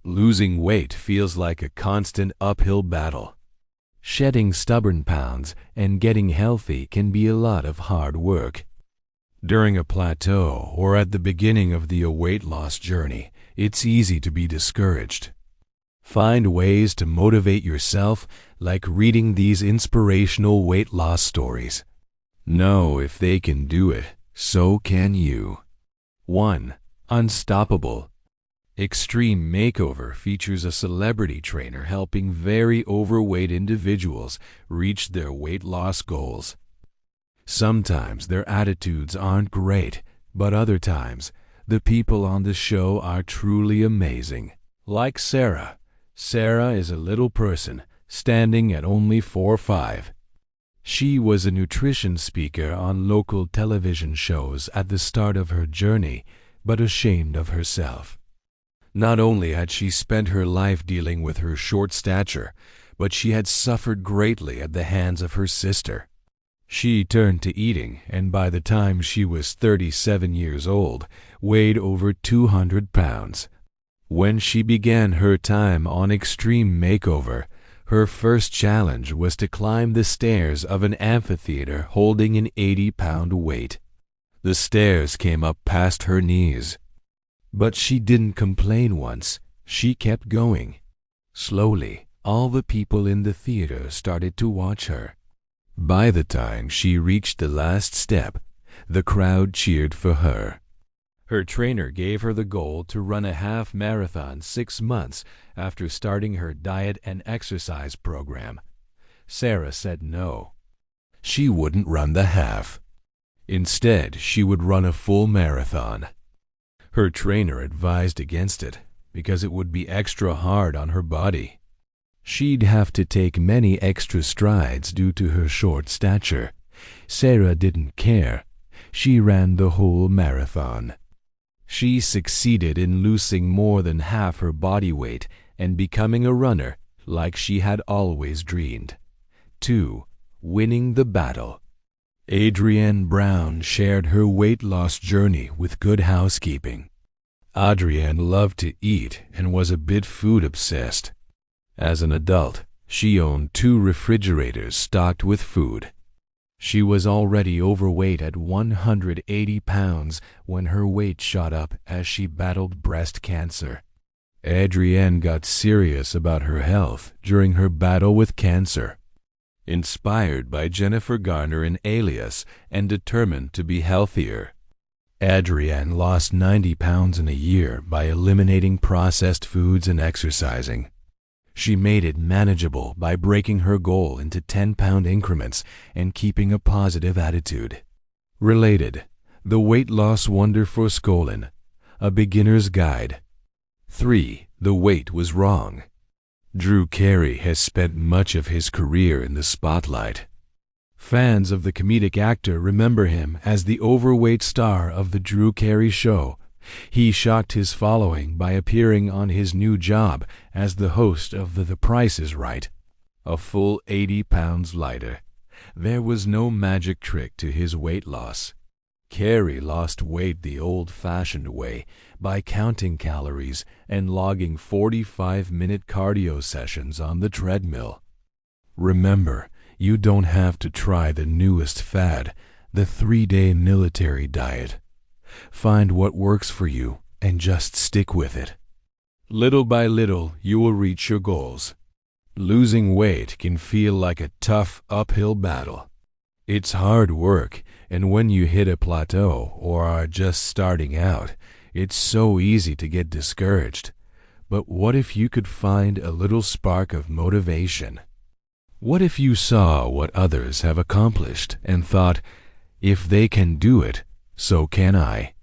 Losing weight feels like a constant uphill battle. Shedding stubborn pounds and getting healthy can be a lot of hard work. During a plateau or at the beginning of the weight loss journey, it's easy to be discouraged. Find ways to motivate yourself, like reading these inspirational weight loss stories. Know if they can do it, so can you. 1. Unstoppable. Extreme Makeover features a celebrity trainer helping very overweight individuals reach their weight loss goals. Sometimes their attitudes aren't great, but other times, the people on the show are truly amazing. Like Sarah. Sarah is a little person, standing at only 4'5". She was a nutrition speaker on local television shows at the start of her journey, but ashamed of herself. Not only had she spent her life dealing with her short stature, but she had suffered greatly at the hands of her sister. She turned to eating, and by the time she was 37 years old, weighed over 200 pounds. When she began her time on Extreme Makeover, her first challenge was to climb the stairs of an amphitheater holding an 80-pound weight. The stairs came up past her knees. But she didn't complain once. She kept going. Slowly, all the people in the theater started to watch her. By the time she reached the last step, the crowd cheered for her. Her trainer gave her the goal to run a half marathon 6 months after starting her diet and exercise program. Sarah said no. She wouldn't run the half. Instead, she would run a full marathon. Her trainer advised against it because it would be extra hard on her body. She'd have to take many extra strides due to her short stature. Sarah didn't care. She ran the whole marathon. She succeeded in losing more than half her body weight and becoming a runner like she had always dreamed. 2. Winning the battle. Adrienne Brown shared her weight loss journey with Good Housekeeping. Adrienne loved to eat and was a bit food obsessed. As an adult, she owned 2 refrigerators stocked with food. She was already overweight at 180 pounds when her weight shot up as she battled breast cancer. Adrienne got serious about her health during her battle with cancer. Inspired by Jennifer Garner in Alias and determined to be healthier, Adrienne lost 90 pounds in a year by eliminating processed foods and exercising. She made it manageable by breaking her goal into 10-pound increments and keeping a positive attitude. Related, The Weight Loss Wonder for Skolin, A Beginner's Guide. 3. The Weight Was Wrong. Drew Carey has spent much of his career in the spotlight. Fans of the comedic actor remember him as the overweight star of The Drew Carey Show. He shocked his following by appearing on his new job as the host of The Price is Right, a full 80 pounds lighter. There was no magic trick to his weight loss. Carey lost weight the old-fashioned way by counting calories and logging 45-minute cardio sessions on the treadmill. Remember, you don't have to try the newest fad, the 3-day military diet. Find what works for you and just stick with it. Little by little, you will reach your goals. Losing weight can feel like a tough uphill battle. It's hard work, and when you hit a plateau or are just starting out, it's so easy to get discouraged. But what if you could find a little spark of motivation? What if you saw what others have accomplished and thought, if they can do it, so can I?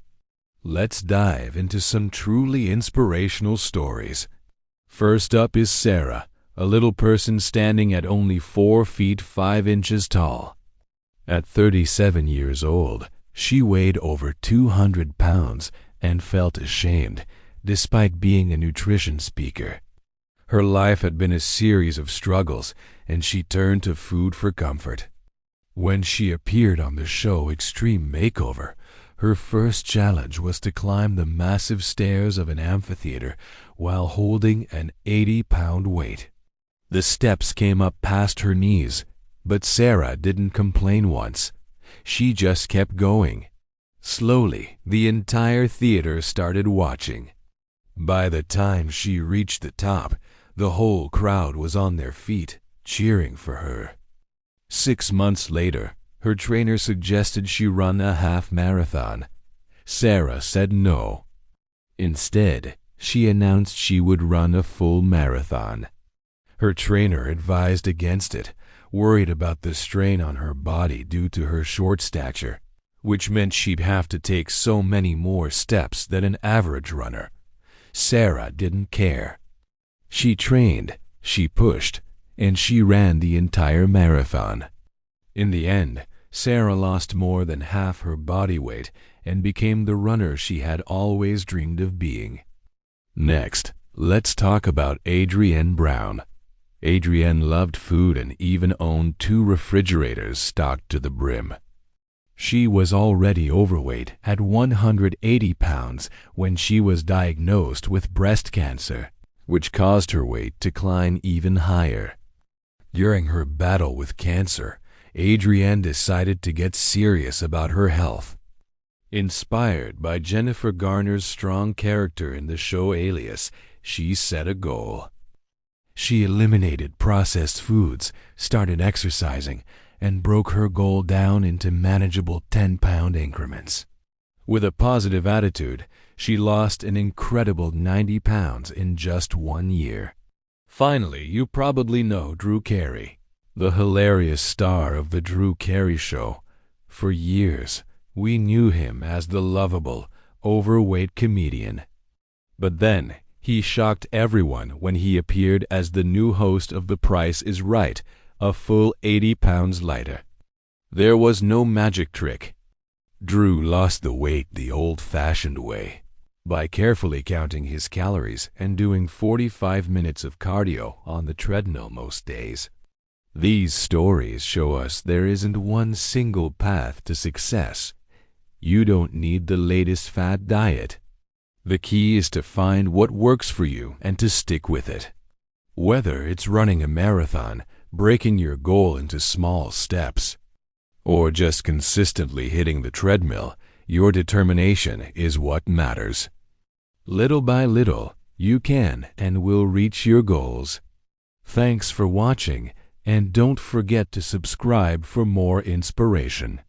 Let's dive into some truly inspirational stories. First up is Sarah, a little person standing at only 4 feet 5 inches tall. At 37 years old, she weighed over 200 pounds and felt ashamed, despite being a nutrition speaker. Her life had been a series of struggles, and she turned to food for comfort. When she appeared on the show Extreme Makeover, Her first challenge was to climb the massive stairs of an amphitheater while holding an 80-pound weight. The steps came up past her knees, but Sarah didn't complain once. She just kept going. Slowly, the entire theater started watching. By the time she reached the top, the whole crowd was on their feet, cheering for her. 6 months later, her trainer suggested she run a half marathon. Sarah said no. Instead, she announced she would run a full marathon. Her trainer advised against it, worried about the strain on her body due to her short stature, which meant she'd have to take so many more steps than an average runner. Sarah didn't care. She trained, she pushed, and she ran the entire marathon. In the end, Sarah lost more than half her body weight and became the runner she had always dreamed of being. Next, let's talk about Adrienne Brown. Adrienne loved food and even owned 2 refrigerators stocked to the brim. She was already overweight at 180 pounds when she was diagnosed with breast cancer, which caused her weight to climb even higher. During her battle with cancer, Adrienne decided to get serious about her health. Inspired by Jennifer Garner's strong character in the show Alias, she set a goal. She eliminated processed foods, started exercising, and broke her goal down into manageable 10-pound increments. With a positive attitude, she lost an incredible 90 pounds in just 1 year. Finally, you probably know Drew Carey, the hilarious star of The Drew Carey Show. For years, we knew him as the lovable, overweight comedian. But then, he shocked everyone when he appeared as the new host of The Price is Right, a full 80 pounds lighter. There was no magic trick. Drew lost the weight the old-fashioned way, by carefully counting his calories and doing 45 minutes of cardio on the treadmill most days. These stories show us there isn't one single path to success. You don't need the latest fad diet. The key is to find what works for you and to stick with it. Whether it's running a marathon, breaking your goal into small steps, or just consistently hitting the treadmill, your determination is what matters. Little by little, you can and will reach your goals. Thanks for watching, and don't forget to subscribe for more inspiration.